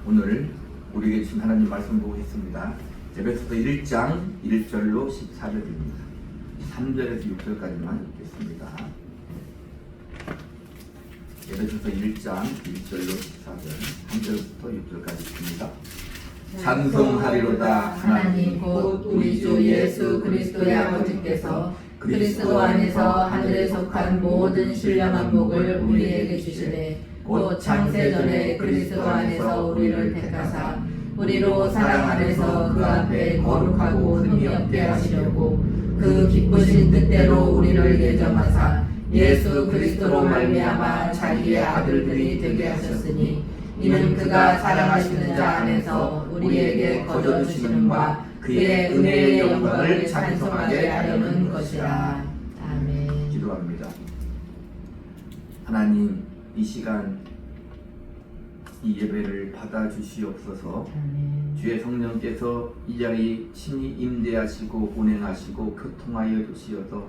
오늘 우리에게 주신 하나님 말씀 보겠습니다. 에베소서 1장 1절로 14절입니다. 3절에서 6절까지만 읽겠습니다. 에베소서 1장 1절로 14절, 3절부터 6절까지 읽습니다. 찬송하리로다. 하나님 곧 우리 주 예수 그리스도의 아버지께서 그리스도 안에서 하늘에 속한 모든 신령한 복을 우리에게 주시되 곧 창세전에 그리스도 안에서 우리를 택하사 우리로 사랑 안에서 그 앞에 거룩하고 흠이 없게 하시려고 그 기쁘신 뜻대로 우리를 예정하사 예수 그리스도로 말미암아 자기의 아들들이 되게 하셨으니 이는 그가 사랑하시는 자 안에서 우리에게 거저주시는과 그의 은혜의 영광을 찬송하게 하려는 것이라. 아멘. 기도합니다. 하나님, 이 시간 이 예배를 받아주시옵소서. 아멘. 주의 성령께서 이 자리 친히 임재하시고 운행하시고 교통하여 주시어서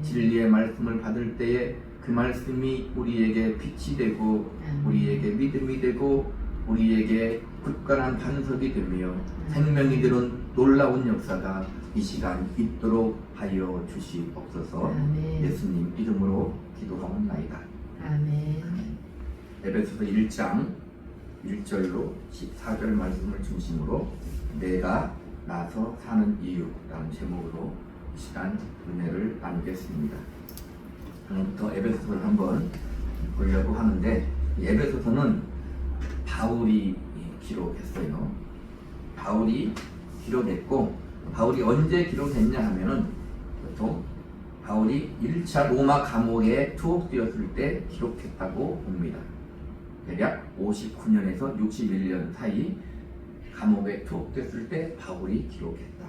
진리의 말씀을 받을 때에 그 말씀이 우리에게 빛이 되고 우리에게 믿음이 되고 우리에게 굳건한 반석이 되며 생명이 되는 놀라운 역사가 이 시간 있도록 하여 주시옵소서. 아멘. 예수님 이름으로 기도하옵나이다. 아멘. 에베소서 1장 1절로 14절 말씀을 중심으로 내가 나서 사는 이유라는 제목으로 이 시간 은혜를 나누겠습니다. 오늘부터 에베소서를 한번 보려고 하는데, 에베소서는 바울이 기록했어요. 바울이 기록했고, 바울이 언제 기록했냐 하면은 보통 바울이 1차 로마 감옥에 투옥되었을 때 기록했다고 봅니다. 대략 59년에서 61년 사이 감옥에 투옥됐을 때 바울이 기록했다.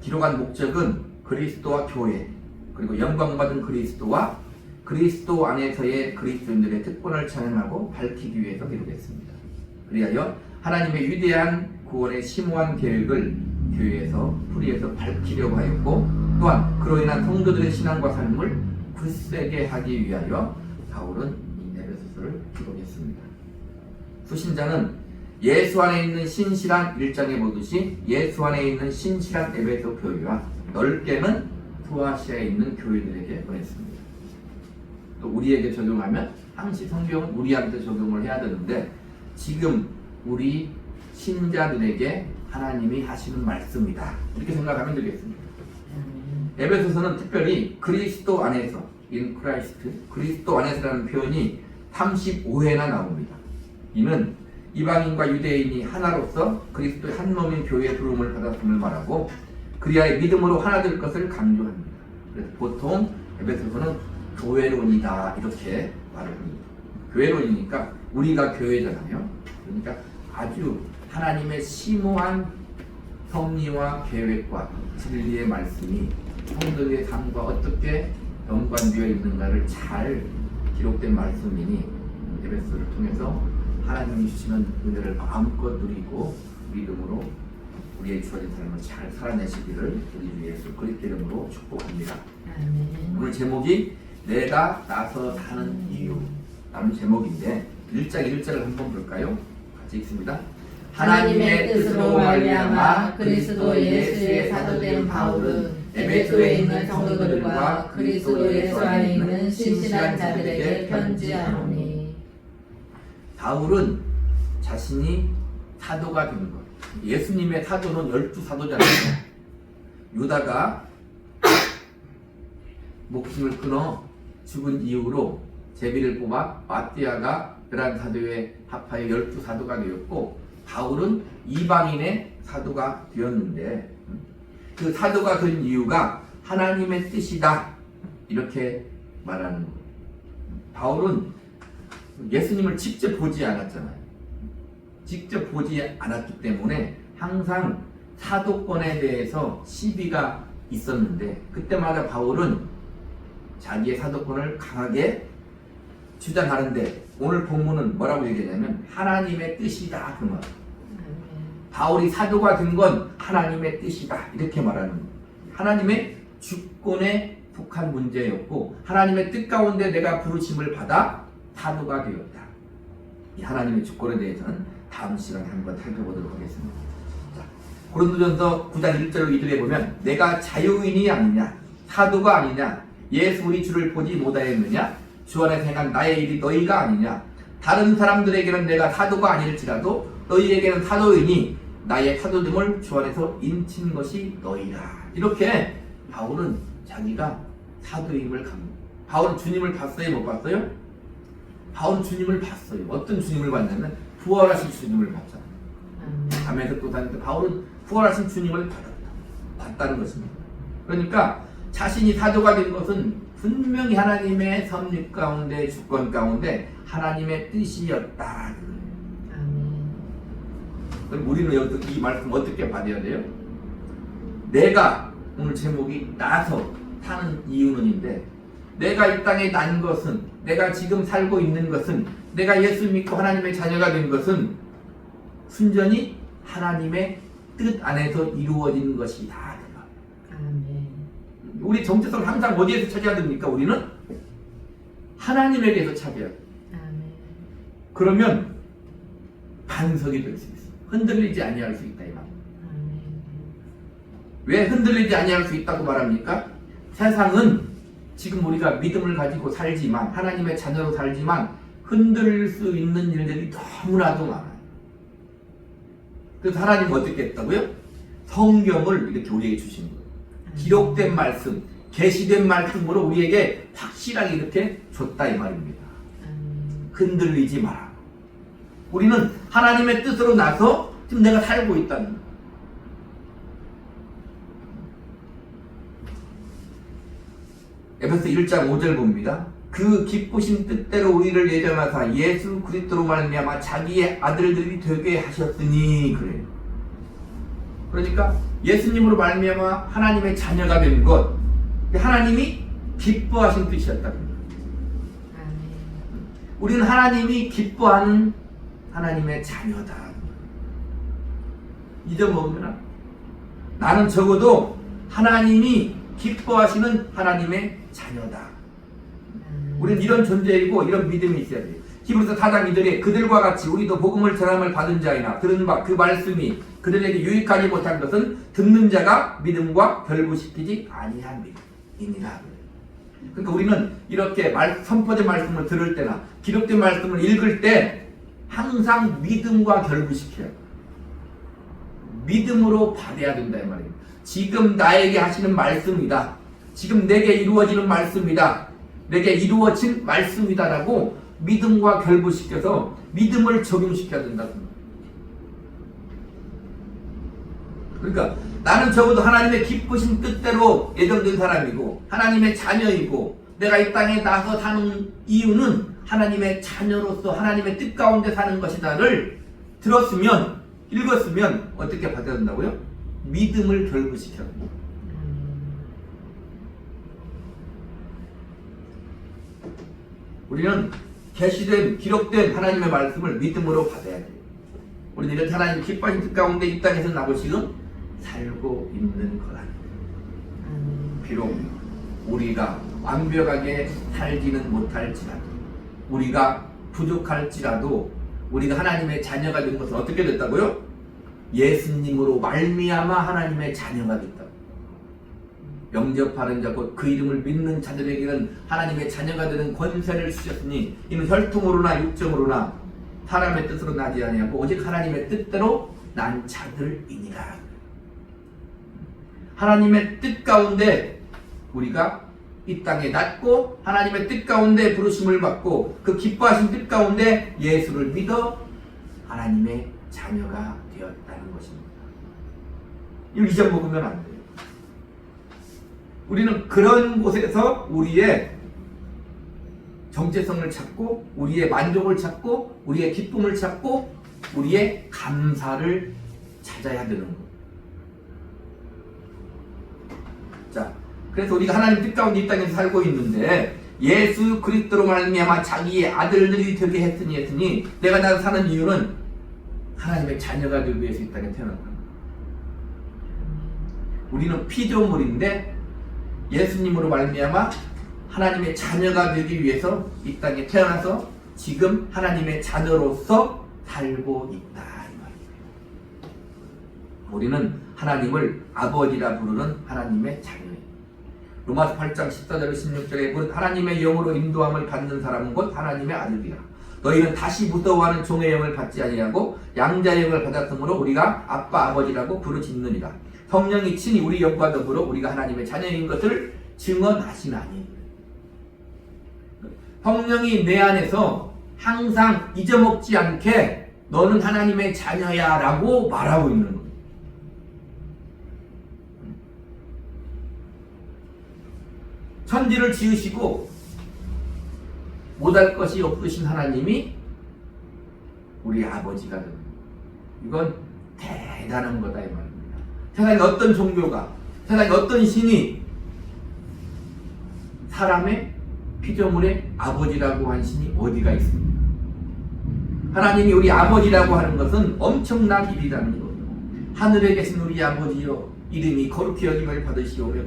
기록한 목적은 그리스도와 교회, 그리고 영광받은 그리스도와 그리스도 안에서의 그리스도인들의 특권을 찬양하고 밝히기 위해서 기록했습니다. 그리하여 하나님의 위대한 구원의 심오한 계획을 교회에서 풀이해서 밝히려고 하였고, 또한 그로 인한 성도들의 신앙과 삶을 굳세게 하기 위하여 바울은 이 에베소서를 기록했습니다. 수신자는 예수 안에 있는 신실한 1장에 보듯이 예수 안에 있는 신실한 에베소 교회와 넓게는 소아시아에 있는 교회들에게 보냈습니다. 또 우리에게 적용하면 항시 성경은 우리한테 적용을 해야 되는데, 지금 우리 신자들에게 하나님이 하시는 말씀이다, 이렇게 생각하면 되겠습니다. 에베소서는 특별히 그리스도 안에서, in Christ, 그리스도 안에서라는 표현이 35회나 나옵니다. 이는 이방인과 유대인이 하나로서 그리스도의 한 몸인 교회의 부름을 받았음을 말하고, 그리하여 믿음으로 하나 될 것을 강조합니다. 그래서 보통 에베소서는 교회론이다, 이렇게 말을 합니다. 교회론이니까 우리가 교회잖아요. 그러니까 아주 하나님의 심오한 섭리와 계획과 진리의 말씀이 성도의 삶과 어떻게 연관되어 있는가를 잘 기록된 말씀이니, 에베소서를 통해서 하나님이 주시는 은혜를 마음껏 누리고 믿음으로 우리의 주어진 삶을 잘 살아내시기를 우리 주 예수 그리스도 이름으로 축복합니다. 아멘. 오늘 제목이 내가 나서 사는 이유라는 제목인데, 1장 1절을 한번 볼까요? 같이 읽습니다. 하나님의 뜻으로 말미암아 그리스도 예수의 사도된 바울은 에베소에 있는 성도들과 그리스도 예수 안에 있는 신실한 자들에게 편지하노니. 바울은 자신이 사도가 된 것, 예수님의 사도는 12사도잖아요. 유다가 목숨을 끊어 죽은 이후로 제비를 뽑아 마띠아가 11사도에 합하여 12사도가 되었고, 바울은 이방인의 사도가 되었는데, 그 사도가 된 이유가 하나님의 뜻이다, 이렇게 말하는 거예요. 바울은 예수님을 직접 보지 않았잖아요. 직접 보지 않았기 때문에 항상 사도권에 대해서 시비가 있었는데, 그때마다 바울은 자기의 사도권을 강하게 주장하는데, 오늘 본문은 뭐라고 얘기하냐면 하나님의 뜻이다, 그 말. 바울이 사도가 된 건 하나님의 뜻이다, 이렇게 말하는 거예요. 하나님의 주권에 속한 문제였고, 하나님의 뜻 가운데 내가 부르심을 받아 사도가 되었다. 이 하나님의 주권에 대해서는 다음 시간에 한번 살펴보도록 하겠습니다. 자, 고린도전서 9장 1절 2절에 보면 내가 자유인이 아니냐 사도가 아니냐 예수 우리 주를 보지 못하였느냐 주 안에서 행한 나의 일이 너희가 아니냐 다른 사람들에게는 내가 사도가 아닐지라도 너희에게는 사도이니 나의 사도됨을 주 안에서 인친 것이 너희라. 이렇게 바울은 자기가 사도임을 바울은 주님을 봤어요? 못 봤어요? 바울은 주님을 봤어요. 어떤 주님을 봤냐면 부활하신 주님을 봤잖아요. 밤에서 또 다니는데 바울은 부활하신 주님을 봤다는 것입니다. 그러니까 자신이 사도가 된 것은 분명히 하나님의 섭리 가운데 주권 가운데 하나님의 뜻이었다. 그럼 우리는 여기서 이 말씀 어떻게 받아야 돼요? 내가 오늘 제목이 나서 사는 이유는인데 내가 이 땅에 난 것은 내가 지금 살고 있는 것은 내가 예수 믿고 하나님의 자녀가 된 것은 순전히 하나님의 뜻 안에서 이루어진 것이다. 우리 정체성을 항상 어디에서 찾아야 됩니까? 우리는 하나님에게서 찾아야 돼요. 그러면 반석이 될 수 있어요. 흔들리지 아니할 수 있다 이 말. 왜 흔들리지 아니할 수 있다고 말합니까? 세상은 지금 우리가 믿음을 가지고 살지만 하나님의 자녀로 살지만 흔들릴 수 있는 일들이 너무나도 많아요. 그래서 하나님은 어떻게 했다고요? 성경을 이렇게 우리에게 주신 거예요. 기록된 말씀, 계시된 말씀으로 우리에게 확실하게 이렇게 줬다 이 말입니다. 흔들리지 마라. 우리는 하나님의 뜻으로 나서 지금 내가 살고 있다는 거예요. 에베소 1장 5절 봅니다. 그 기쁘신 뜻대로 우리를 예정하사 예수 그리스도로 말미암아 자기의 아들들이 되게 하셨으니 그래요. 그러니까 예수님으로 말미암아 하나님의 자녀가 된 것, 하나님이 기뻐하신 뜻이었다. 우리는 하나님이 기뻐하는 하나님의 자녀다. 잊어먹으면 나는 적어도 하나님이 기뻐하시는 하나님의 자녀다. 우리는 이런 존재이고 이런 믿음이 있어야 돼요. 히브리서 4장 2절에 그들과 같이 우리도 복음을 전함을 받은 자이나 들은 바 그 말씀이 그들에게 유익하지 못한 것은 듣는 자가 믿음과 결부시키지 아니함이니라. 그러니까 우리는 이렇게 선포된 말씀을 들을 때나 기록된 말씀을 읽을 때 항상 믿음과 결부시켜요. 믿음으로 받아야 된다 이 말이에요. 지금 나에게 하시는 말씀이다. 지금 내게 이루어지는 말씀이다. 내게 이루어진 말씀이다라고 믿음과 결부시켜서 믿음을 적용시켜야 된다고. 그러니까 나는 적어도 하나님의 기쁘신 뜻대로 예정된 사람이고 하나님의 자녀이고 내가 이 땅에 나서 사는 이유는 하나님의 자녀로서 하나님의 뜻 가운데 사는 것이다를 들었으면 읽었으면 어떻게 받아야 된다고요? 믿음을 결부시켜야 됩니다. 우리는 계시된 기록된 하나님의 말씀을 믿음으로 받아야 돼요. 우리는 이렇게 하나님 기뻐하신 뜻 가운데 이 땅에서 나고 지금 살고 있는 거랍니다. 비록 우리가 완벽하게 살지는 못할지라도 우리가 부족할지라도 우리가 하나님의 자녀가 된 것은 어떻게 됐다고요? 예수님으로 말미암아 하나님의 자녀가 됐다. 영접하는 자 곧 그 이름을 믿는 자들에게는 하나님의 자녀가 되는 권세를 주셨으니 이는 혈통으로나 육정으로나 사람의 뜻으로 나지 아니하고 오직 하나님의 뜻대로 난 자들이니라. 하나님의 뜻 가운데 우리가 이 땅에 났고 하나님의 뜻 가운데 부르심을 받고 그 기뻐하신 뜻 가운데 예수를 믿어 하나님의 자녀가 되었다는 것입니다. 이걸 잊어먹으면 안 돼요. 우리는 그런 곳에서 우리의 정체성을 찾고 우리의 만족을 찾고 우리의 기쁨을 찾고 우리의 감사를 찾아야 되는 것. 자, 그래서 우리가 하나님 뜻 가운데 이 땅에서 살고 있는데 예수 그리스도로 말미암아 자기의 아들들이 되게 했으니 내가 나를 사는 이유는 하나님의 자녀가 되기 위해서 이 땅에 태어난 겁니다. 우리는 피조물인데 예수님으로 말미암아 하나님의 자녀가 되기 위해서 이 땅에 태어나서 지금 하나님의 자녀로서 살고 있다 이 말입니다. 우리는 하나님을 아버지라 부르는 하나님의 자녀예요. 로마서 8장 14절 16절에 곧 하나님의 영으로 인도함을 받는 사람은 곧 하나님의 아들이라. 너희는 다시 무서워하는 종의 영을 받지 아니하고 양자의 영을 받았으므로 우리가 아빠 아버지라고 부르짖느니라. 성령이 친히 우리 영과 더불어 우리가 하나님의 자녀인 것을 증언하시나니. 성령이 내 안에서 항상 잊어먹지 않게 너는 하나님의 자녀야 라고 말하고 있는 거예요. 천지를 지으시고 못할 것이 없으신 하나님이 우리 아버지가 됩니다. 이건 대단한 거다 이 말입니다. 세상에 어떤 종교가, 세상에 어떤 신이 사람의 피조물의 아버지라고 한 신이 어디가 있습니까? 하나님이 우리 아버지라고 하는 것은 엄청난 일이라는 거예요. 하늘에 계신 우리 아버지여 이름이 거룩히 여김을 받으시오며,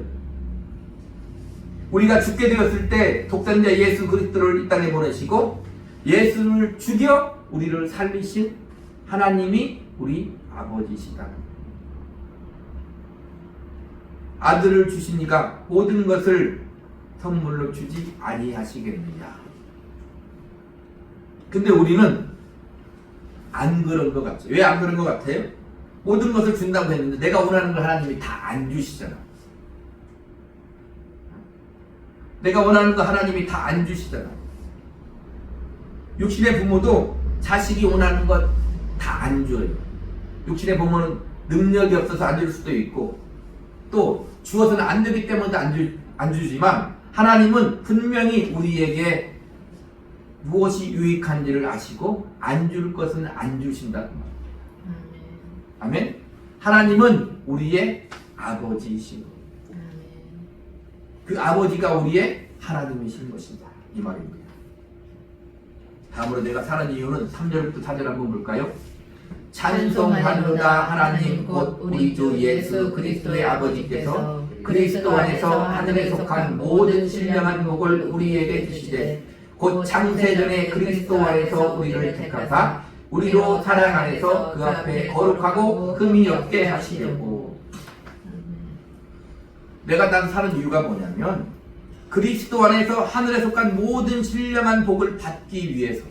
우리가 죽게 되었을 때 독생자 예수 그리스도를 이 땅에 보내시고 예수를 죽여 우리를 살리신 하나님이 우리 아버지시다. 아들을 주시니가 모든 것을 선물로 주지 아니하시겠느냐. 근데 우리는 안 그런 것 같죠. 왜 안 그런 것 같아요? 모든 것을 준다고 했는데 내가 원하는 걸 하나님이 다 안 주시잖아. 내가 원하는 거 하나님이 다 안 주시잖아. 육신의 부모도 자식이 원하는 것 다 안 줘요. 육신의 부모는 능력이 없어서 안 줄 수도 있고 또 주어서는 안 되기 때문에 안 주지만 하나님은 분명히 우리에게 무엇이 유익한지를 아시고 안 줄 것은 안 주신다. 아멘. 하나님은 우리의 아버지이시고 그 아버지가 우리의 하나님이신 것이다 이 말입니다. 다음으로 내가 사는 이유는 3절부터 4절 한번 볼까요? 찬송하노다 하나님 곧 우리 주 예수 그리스도의 아버지께서 그리스도 안에서 하늘에 속한 모든 신령한 복을 우리에게 주시되 곧 창세전에 그리스도 안에서 우리를 택하사 우리로 사랑 안에서 그 앞에 거룩하고 흠이 없게 하시려고. 내가 난 사는 이유가 뭐냐면 그리스도 안에서 하늘에 속한 모든 신령한 복을 받기 위해서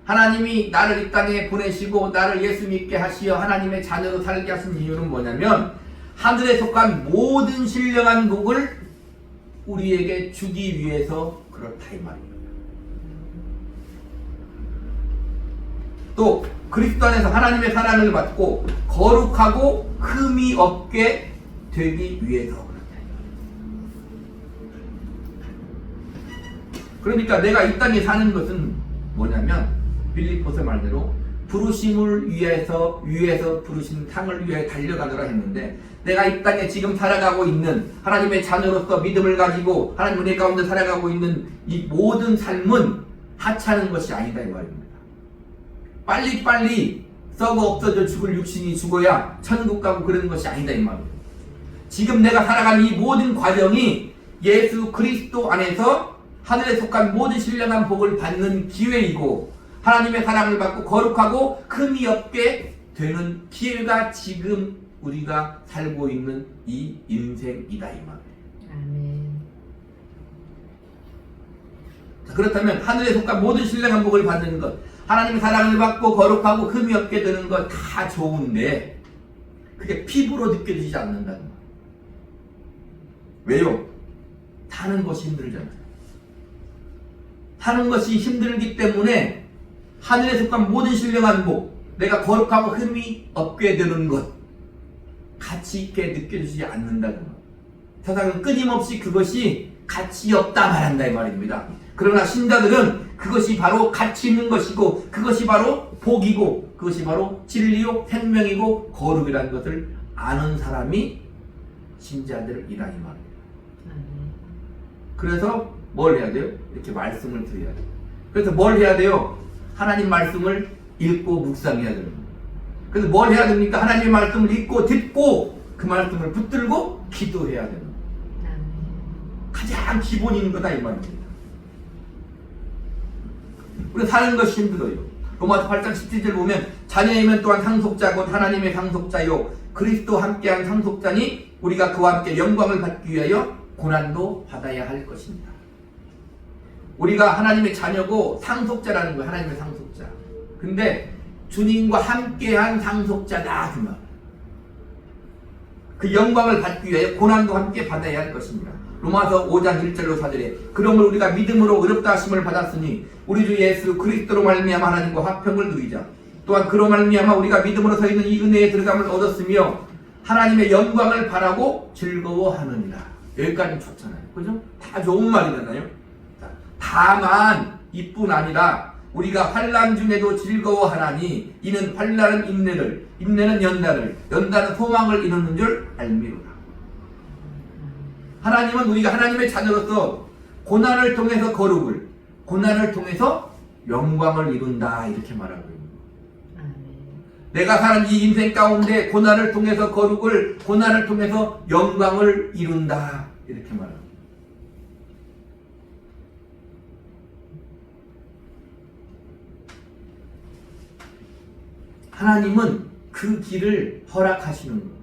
하나님이 나를 이 땅에 보내시고 나를 예수 믿게 하시어 하나님의 자녀로 살게 하신 이유는 뭐냐면 하늘에 속한 모든 신령한 복을 우리에게 주기 위해서 그렇다 이 말입니다. 또 그리스도 안에서 하나님의 사랑을 받고 거룩하고 흠이 없게 되기 위해서 그렇다. 그러니까 내가 이 땅에 사는 것은 뭐냐면 빌립보서 말대로 부르심을 위해서 부르신 상을 위해 달려가노라 했는데 내가 이 땅에 지금 살아가고 있는 하나님의 자녀로서 믿음을 가지고 하나님 은혜 가운데 살아가고 있는 이 모든 삶은 하찮은 것이 아니다 이 말입니다. 빨리빨리 썩어 없어져 죽을 육신이 죽어야 천국 가고 그러는 것이 아니다 이 말입니다. 지금 내가 살아가는 이 모든 과정이 예수 그리스도 안에서 하늘에 속한 모든 신령한 복을 받는 기회이고 하나님의 사랑을 받고 거룩하고 흠이 없게 되는 기회가 지금 우리가 살고 있는 이 인생이다 이 말이에요. 아멘. 자, 그렇다면 하늘에 속한 모든 신령한 복을 받는 것, 하나님의 사랑을 받고 거룩하고 흠이 없게 되는 것 다 좋은데 그게 피부로 느껴지지 않는다는 거예요. 왜요? 사는 것이 힘들잖아요. 사는 것이 힘들기 때문에 하늘에 속한 모든 신령한 복, 내가 거룩하고 흠이 없게 되는 것 가치 있게 느껴지지 않는다는 것. 세상은 끊임없이 그것이 가치 없다 말한다 이 말입니다. 그러나 신자들은 그것이 바로 가치 있는 것이고 그것이 바로 복이고 그것이 바로 진리요 생명이고 거룩이라는 것을 아는 사람이 신자들이라 이 말입니다. 그래서 뭘 해야 돼요? 이렇게 말씀을 드려야 돼요. 그래서 뭘 해야 돼요? 하나님 말씀을 읽고 묵상해야 됩니다. 그래서 뭘 해야 됩니까? 하나님의 말씀을 읽고 듣고 그 말씀을 붙들고 기도해야 됩니다. 가장 기본인 거다 이 말입니다. 우리 사는 것이 힘들어요. 로마서 8장 17절 보면 자녀이면 또한 상속자 곧 하나님의 상속자요 그리스도 함께한 상속자니 우리가 그와 함께 영광을 받기 위하여 고난도 받아야 할 것입니다. 우리가 하나님의 자녀고 상속자라는 거예요. 하나님의 상속자. 근데 주님과 함께한 상속자다 그 말. 그 영광을 받기 위하여 고난도 함께 받아야 할 것입니다. 로마서 5장 1절로 4절에 그러므로 우리가 믿음으로 의롭다 하심을 받았으니 우리 주 예수 그리스도로 말미암아 하나님과 화평을 누리자. 또한 그로 말미암아 우리가 믿음으로 서 있는 이 은혜의 들어감을 얻었으며 하나님의 영광을 바라고 즐거워하느니라. 여기까지 좋잖아요. 그죠? 다 좋은 말이잖아요. 다만 이뿐 아니라 우리가 환난 중에도 즐거워하나니 이는 환난은 인내를, 인내는 연단을, 연단은 소망을 이루는 줄 알미로다. 하나님은 우리가 하나님의 자녀로서 고난을 통해서 거룩을, 고난을 통해서 영광을 이룬다 이렇게 말하고 있습니다. 내가 사는 이 인생 가운데 고난을 통해서 거룩을, 고난을 통해서 영광을 이룬다 이렇게 말합니다. 하나님은 그 길을 허락하시는 거예요.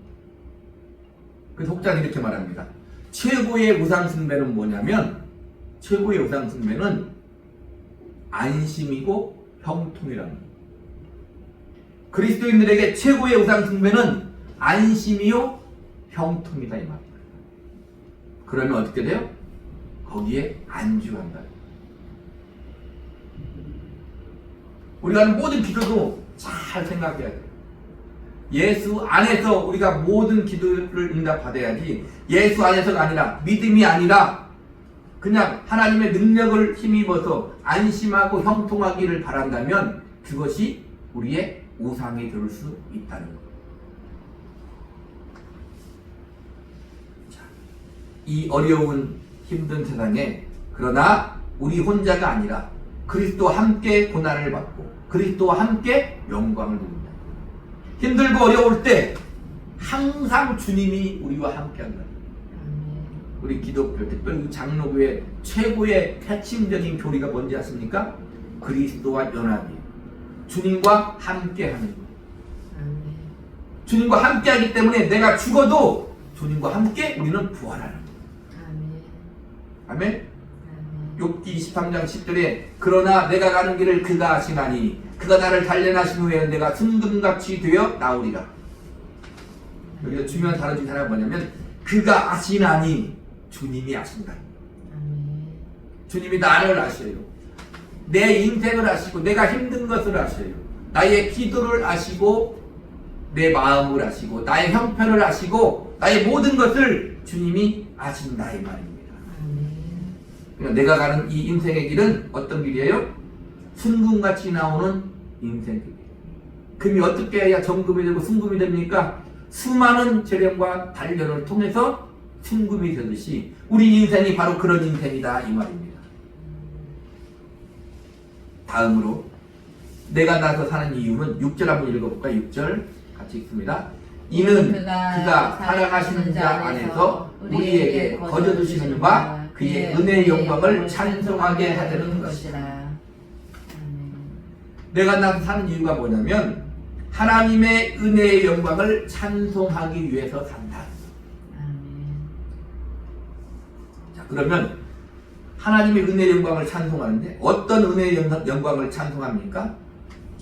그 독자는 이렇게 말합니다. 최고의 우상숭배는 뭐냐면 최고의 우상숭배는 안심이고 형통이라는 거예요. 그리스도인들에게 최고의 우상숭배는 안심이요 형통이다 이 말입니다. 그러면 어떻게 돼요? 거기에 안주한다. 우리가 하는 모든 기도도 잘 생각해야 돼요. 예수 안에서 우리가 모든 기도를 응답받아야지 예수 안에서가 아니라 믿음이 아니라 그냥 하나님의 능력을 힘입어서 안심하고 형통하기를 바란다면 그것이 우리의 우상이 될 수 있다는 것. 자, 이 어려운 힘든 세상에 그러나 우리 혼자가 아니라 그리스도와 함께 고난을 받고 그리스도와 함께 영광을 누린다. 힘들고 어려울 때 항상 주님이 우리와 함께 한다. 우리 기독교, 특별히 장로교의 최고의 핵심적인 교리가 뭔지 아십니까? 그리스도와 연합이에요. 주님과 함께 하는 거예요. 주님과 함께 하기 때문에 내가 죽어도 주님과 함께 우리는 부활하는 거예요. 아멘? 욥기 23장 10절에 그러나 내가 가는 길을 그가 아시나니 그가 나를 단련하신 후에 내가 순금같이 되어 나오리라. 여기서 중요한 단어 중에 하나가 뭐냐면 그가 아시나니 주님이 아신다. 주님이 나를 아셔요. 내 인생을 아시고 내가 힘든 것을 아셔요. 나의 기도를 아시고 내 마음을 아시고 나의 형편을 아시고 나의 모든 것을 주님이 아신다 이 말입니다. 그러니까 내가 가는 이 인생의 길은 어떤 길이에요? 순금같이 나오는 인생 길. 금이 어떻게 해야 정금이 되고 순금이 됩니까? 수많은 재련과 단련을 통해서 순금이 되듯이 우리 인생이 바로 그런 인생이다 이 말입니다. 다음으로 내가 나서 사는 이유는 6절 한번 읽어볼까요? 6절 같이 읽습니다. 이는 그가 살아가시는 자 안에서 우리에게 거저주시는 바 그의 은혜의 영광을 찬송하게 하려는 것이다. 내가 나서 사는 이유가 뭐냐면 하나님의 은혜의 영광을 찬송하기 위해서 산다. 자, 그러면 하나님의 은혜의 영광을 찬송하는데 어떤 은혜의 영광을 찬송합니까?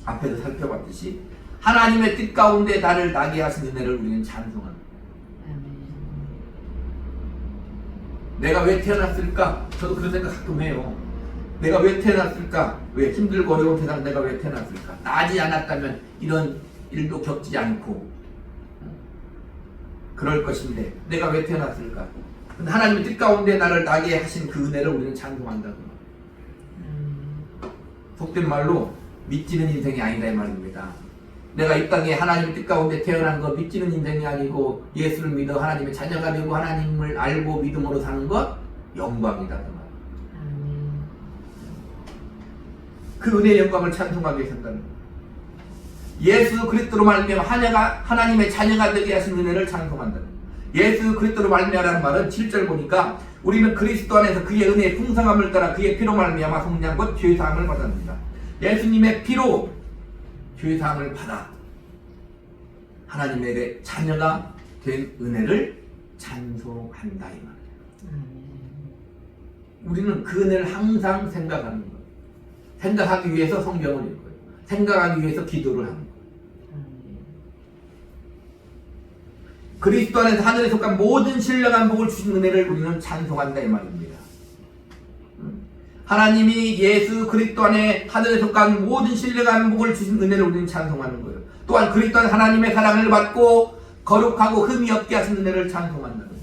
앞에서 살펴봤듯이 하나님의 뜻 가운데 나를 나게 하신 은혜를 우리는 찬송합니다. 내가 왜 태어났을까? 저도 그런 생각 가끔 해요. 내가 왜 태어났을까? 왜 힘들고 어려운 세상 내가 왜 태어났을까? 나지 않았다면 이런 일도 겪지 않고 그럴 것인데 내가 왜 태어났을까? 근데 하나님의 뜻 가운데 나를 나게 하신 그 은혜를 우리는 찬송한다고. 속된 말로 믿지는 인생이 아니다 이 말입니다. 내가 이 땅에 하나님의 뜻 가운데 태어난 거 믿지는 인생이 아니고 예수를 믿어 하나님의 자녀가 되고 하나님을 알고 믿음으로 사는 것 영광이다 그 말. 그 은혜의 영광을 찬송하기 위해서 한다는 것. 예수 그리스도로 말미암아 하나님의 자녀가 되게 하신 은혜를 찬송한다는 것. 예수 그리스도로 말미암아라는 말은 7절 보니까 우리는 그리스도 안에서 그의 은혜의 풍성함을 따라 그의 피로 말미암아 속량 곧 죄 사함을 받았습니다. 예수님의 피로 죄 사함을 받아 하나님에게 자녀가 된 은혜를 찬송한다 이 말. 우리는 그 은혜를 항상 생각하는 거예요. 생각하기 위해서 성경을 읽고요. 생각하기 위해서 기도를 하는 거예요. 그리스도 안에서 하늘에 속한 모든 신령한 복을 주신 은혜를 우리는 찬송한다 이 말입니다. 하나님이 예수 그리스도 안에 하늘에 속한 모든 신령한 복을 주신 은혜를 우리는 찬송하는 거예요. 또한 그리스도 안에 하나님의 사랑을 받고 거룩하고 흠이 없게 하신 은혜를 찬송한다는 거예요.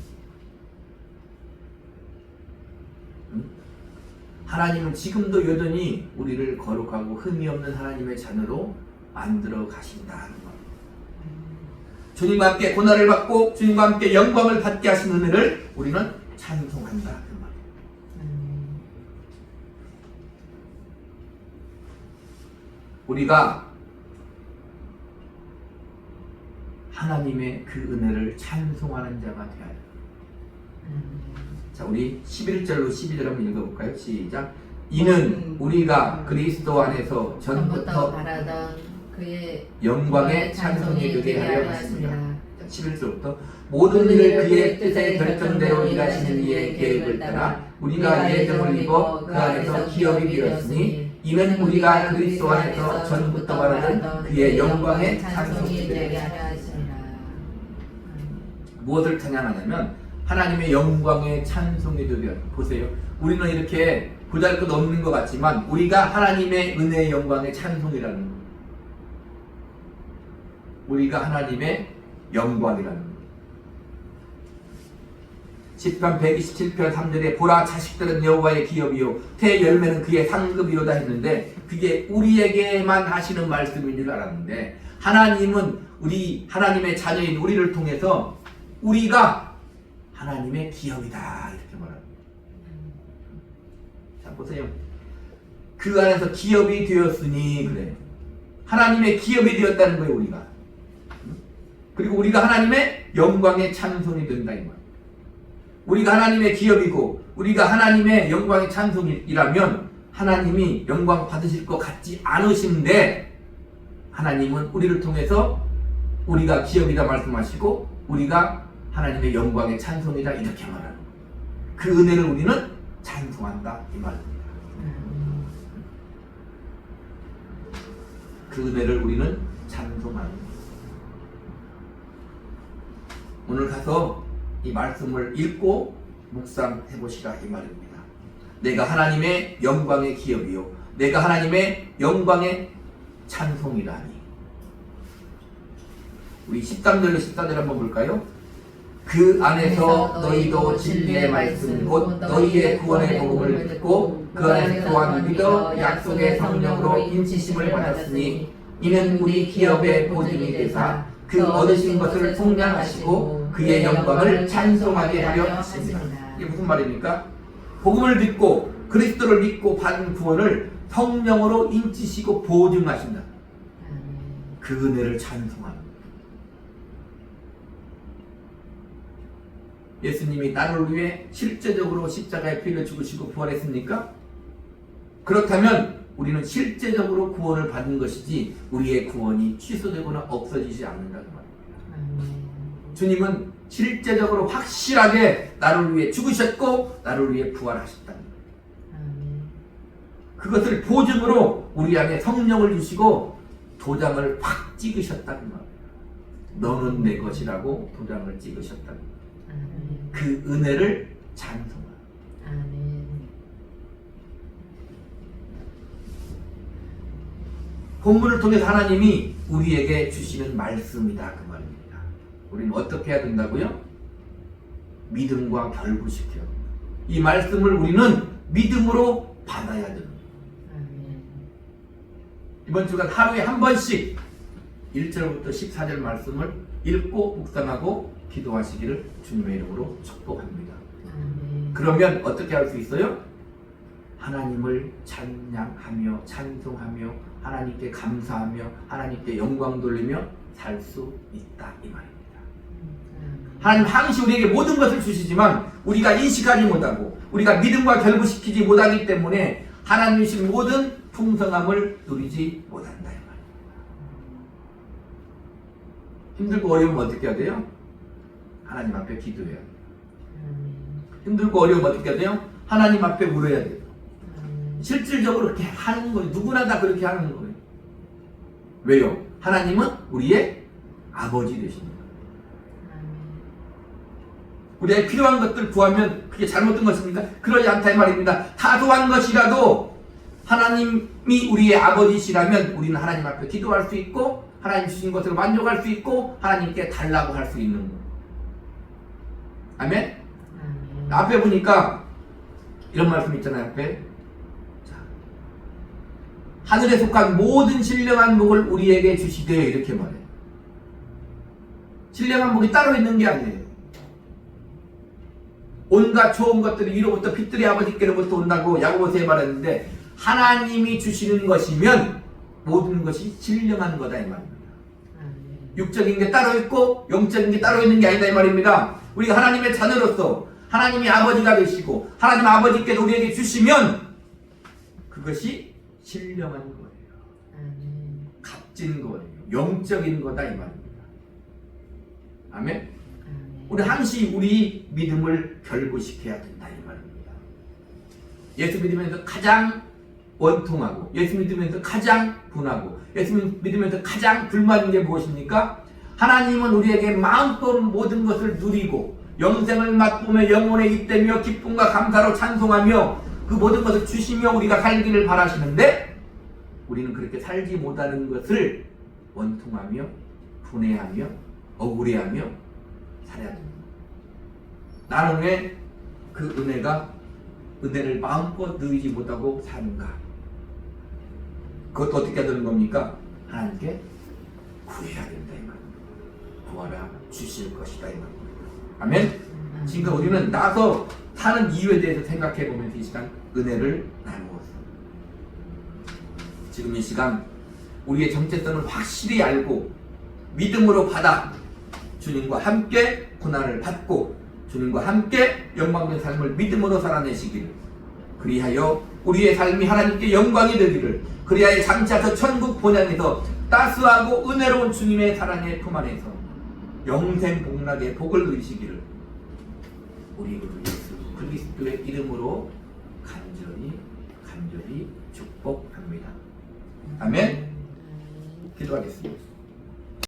하나님은 지금도 여전히 우리를 거룩하고 흠이 없는 하나님의 자녀로 만들어 가신다는 거예요. 주님과 함께 고난을 받고 주님과 함께 영광을 받게 하신 은혜를 우리는 찬송한다 그 말이에요. 우리가 하나님의 그 은혜를 찬송하는 자가 되어야 해요. 자, 우리 11절로 12절 한번 읽어볼까요? 시작. 이는 우리가 그리스도 안에서 전부터 바라던 그의 영광의 찬송이 되게 하려 하십니다. 11절부터 모든 일을 그의 뜻의 결정대로 일하시는 이의 계획을 따라 우리가 예정을 입어 그 안에서 기업이 되었으니 이는 우리가 그리스도 안에서 전부터 바라던 그의 영광의 찬송이 되게 하려 하십니다. 무엇을 찬양하냐면 하나님의 영광의 찬송이 되게 하려. 보세요. 우리는 이렇게 보잘것없는 것 같지만 우리가 하나님의 은혜의 영광의 찬송이라는 거예요. 우리가 하나님의 영광이라는 거예요. 시편 127편 3절에 보라 자식들은 여호와의 기업이요 태 열매는 그의 상급이로다 했는데 그게 우리에게만 하시는 말씀인 줄 알았는데 하나님은 우리 하나님의 자녀인 우리를 통해서 우리가 하나님의 기업이다 이렇게 말합니다. 자 보세요. 그 안에서 기업이 되었으니 그래. 하나님의 기업이 되었다는 거예요 우리가. 그리고 우리가 하나님의 영광의 찬송이 된다 이 말. 우리가 하나님의 기업이고 우리가 하나님의 영광의 찬송이라면 하나님이 영광 받으실 것 같지 않으신데 하나님은 우리를 통해서 우리가 기업이다 말씀하시고 우리가 하나님의 영광의 찬송이다 이렇게 말하는 거예요. 그 은혜를 우리는 찬송한다 이 말입니다. 그 은혜를 우리는 찬송하는 거예요. 오늘 가서 이 말씀을 읽고 묵상해 보시라 이 말입니다. 내가 하나님의 영광의 기업이요 내가 하나님의 영광의 찬송이라니. 우리 13절로 14절 한번 볼까요? 그 안에서 너희도 진리의 말씀 곧 너희의 구원의 복음을 듣고 그 안에서 또한 믿어 약속의 성령으로 인치심을 받았으니 이는 우리 기업의 보증이 되사 그 얻으신 것을 속량하시고 그의 영광을 찬송하게 하려 하십니다. 이게 무슨 말입니까? 복음을 듣고 그리스도를 믿고 받은 구원을 성령으로 인치시고 보증하신다. 그 은혜를 찬송하는 거예요. 예수님이 나를 위해 실제적으로 십자가에 피를 죽으시고 부활했습니까? 그렇다면 우리는 실제적으로 구원을 받는 것이지 우리의 구원이 취소되거나 없어지지 않는다는 말입니다. 주님은 실제적으로 확실하게 나를 위해 죽으셨고 나를 위해 부활하셨다는 거예요. 그것을 보증으로 우리 안에 성령을 주시고 도장을 확 찍으셨다는 말이에요. 너는 내 것이라고 도장을 찍으셨다는 거예요. 그 은혜를 찬송합니다. 본문을 통해서 하나님이 우리에게 주시는 말씀이다 그 말입니다. 우리는 어떻게 해야 된다고요? 믿음과 결부시켜요. 이 말씀을 우리는 믿음으로 받아야 됩니다. 이번 주간 하루에 한 번씩 1절부터 14절 말씀을 읽고 묵상하고 기도하시기를 주님의 이름으로 축복합니다. 그러면 어떻게 할 수 있어요? 하나님을 찬양하며 찬송하며 하나님께 감사하며 하나님께 영광 돌리며 살 수 있다 이 말입니다. 하나님 항시 우리에게 모든 것을 주시지만 우리가 인식하지 못하고 우리가 믿음과 결부시키지 못하기 때문에 하나님이 주신 모든 풍성함을 누리지 못한다 이 말이에요. 힘들고 어려우면 어떻게 해야 돼요? 하나님 앞에 기도해야 돼요. 힘들고 어려우면 어떻게 해야 돼요? 하나님 앞에 물어야 돼요. 실질적으로 그렇게 하는 거예요. 누구나 다 그렇게 하는 거예요. 왜요? 하나님은 우리의 아버지 되십니다. 우리에게 필요한 것들 구하면 그게 잘못된 것입니까? 그러지 않다 이 말입니다. 사소한 것이라도 하나님이 우리의 아버지시라면 우리는 하나님 앞에 기도할 수 있고 하나님 주신 것으로 만족할 수 있고 하나님께 달라고 할 수 있는 거예요. 아멘? 앞에 보니까 이런 말씀 있잖아요. 앞에 자, 하늘에 속한 모든 신령한 복을 우리에게 주시되 이렇게 말해요. 신령한 복이 따로 있는 게 아니에요. 온갖 좋은 것들이 위로부터 빛들의 아버지께로부터 온다고 야고보서에 말했는데 하나님이 주시는 것이면 모든 것이 신령한 거다 이 말입니다. 육적인 게 따로 있고 영적인 게 따로 있는 게 아니다 이 말입니다. 우리가 하나님의 자녀로서 하나님이 아버지가 되시고 하나님 아버지께서 우리에게 주시면 그것이 신령한 거예요. 값진 거예요. 영적인 거다 이 말입니다. 아멘? 우리 항시 우리 믿음을 결부시켜야 된다 이 말입니다. 예수 믿으면서 가장 원통하고 예수 믿으면서 가장 분하고 예수 믿으면서 가장 불만인 게 무엇입니까? 하나님은 우리에게 마음껏 모든 것을 누리고 영생을 맛보며 영혼에 잇대며 기쁨과 감사로 찬송하며 그 모든 것을 주시며 우리가 살기를 바라시는데 우리는 그렇게 살지 못하는 것을 원통하며 분해하며 억울해하며 살아야 됩니다. 나는 왜 그 은혜를 마음껏 누리지 못하고 사는가? 그것도 어떻게 되는 겁니까? 하나님께 구해야 된다 이 말입니다. 구하라 주실 것이다 이 말입니다. 아멘? 지금 우리는 나서 사는 이유에 대해서 생각해 보면서 이 시간 은혜를 나누었습니다. 지금 이 시간 우리의 정체성을 확실히 알고 믿음으로 받아 주님과 함께 고난을 받고 주님과 함께 영광된 삶을 믿음으로 살아내시기를 그리하여 우리의 삶이 하나님께 영광이 되기를 그리하여 장차 저 천국 본향에서 따스하고 은혜로운 주님의 사랑의 품 안에서 영생 복락의 복을 누리시기를 우리 구 예수 그리스도의 이름으로 간절히 축복합니다. 아멘. 기도하겠습니다.